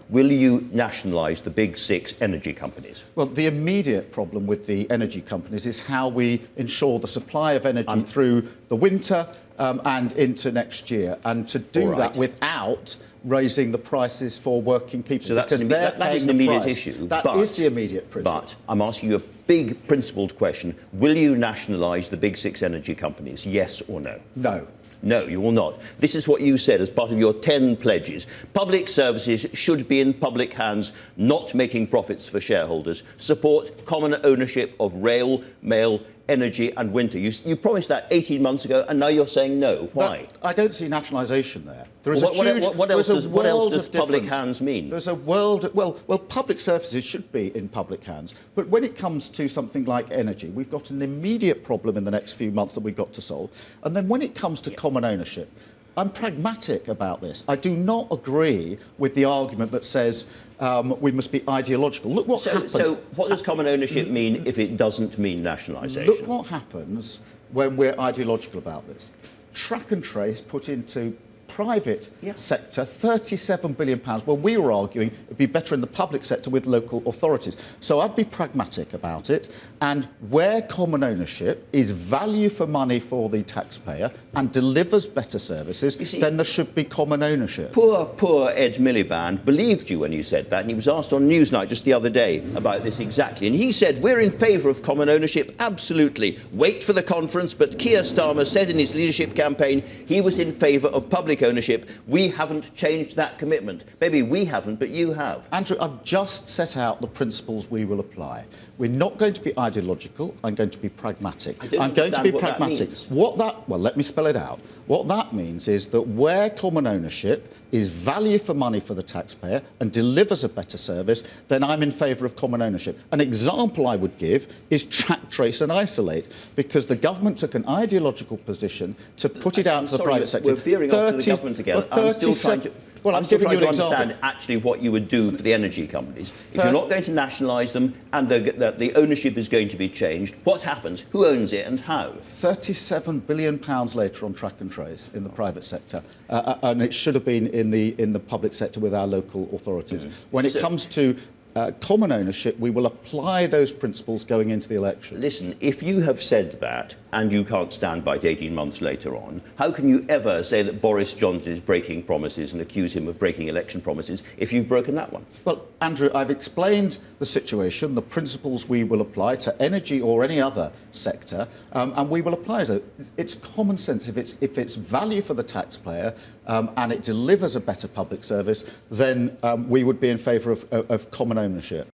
will you nationalise the big six energy companies? Well, the immediate problem with the energy companies is how we ensure the supply of energy through the winter and into next year, and to do that without raising the prices for working people. So that is an immediate issue. That is the immediate principle. But I'm asking you a big principled question. Will you nationalise the big six energy companies, yes or no? No. No, you will not. This is what you said as part of your 10 pledges. Public services should be in public hands, not making profits for shareholders. Support common ownership of rail, mail, energy and winter. You promised that 18 months ago, and now you're saying no. Why? I don't see nationalisation there. There is what else does public hands mean? There's a world. Well, public services should be in public hands, but when it comes to something like energy, we've got an immediate problem in the next few months that we've got to solve. And then when it comes to common ownership, I'm pragmatic about this. I do not agree with the argument that says we must be ideological. Look what happened. So what does common ownership mean if it doesn't mean nationalisation? Look what happens when we're ideological about this. Track and trace put into private sector, £37 billion, when we were arguing it'd be better in the public sector with local authorities. So I'd be pragmatic about it, and where common ownership is value for money for the taxpayer and delivers better services, then there should be common ownership. Poor Ed Miliband believed you when you said that, and he was asked on Newsnight just the other day about this exactly, and he said, we're in favour of common ownership, absolutely. Wait for the conference, but Keir Starmer said in his leadership campaign he was in favour of public ownership. We haven't changed that commitment. Maybe we haven't, but you have. Andrew, I've just set out the principles we will apply. We're not going to be ideological. I'm going to be pragmatic. I'm going to be pragmatic. Well, let me spell it out. What that means is that where common ownership is value for money for the taxpayer and delivers a better service, then I'm in favour of common ownership. An example I would give is track, trace and isolate, because the government took an ideological position to put it out to the private sector. We're veering off to the government again. I'm still trying to... Well, I'm still trying to understand actually what you would do for the energy companies. If you're not going to nationalise them and the ownership is going to be changed, what happens? Who owns it and how? £37 billion later on track and trace in the private sector, and it should have been in the public sector with our local authorities. When it comes to common ownership, we will apply those principles going into the election. Listen, if you have said that and you can't stand by it 18 months later on, how can you ever say that Boris Johnson is breaking promises and accuse him of breaking election promises if you've broken that one? Well, Andrew, I've explained the situation, the principles we will apply to energy or any other sector, and we will apply it. It's common sense. If it's value for the taxpayer and it delivers a better public service, then we would be in favour of common ownership.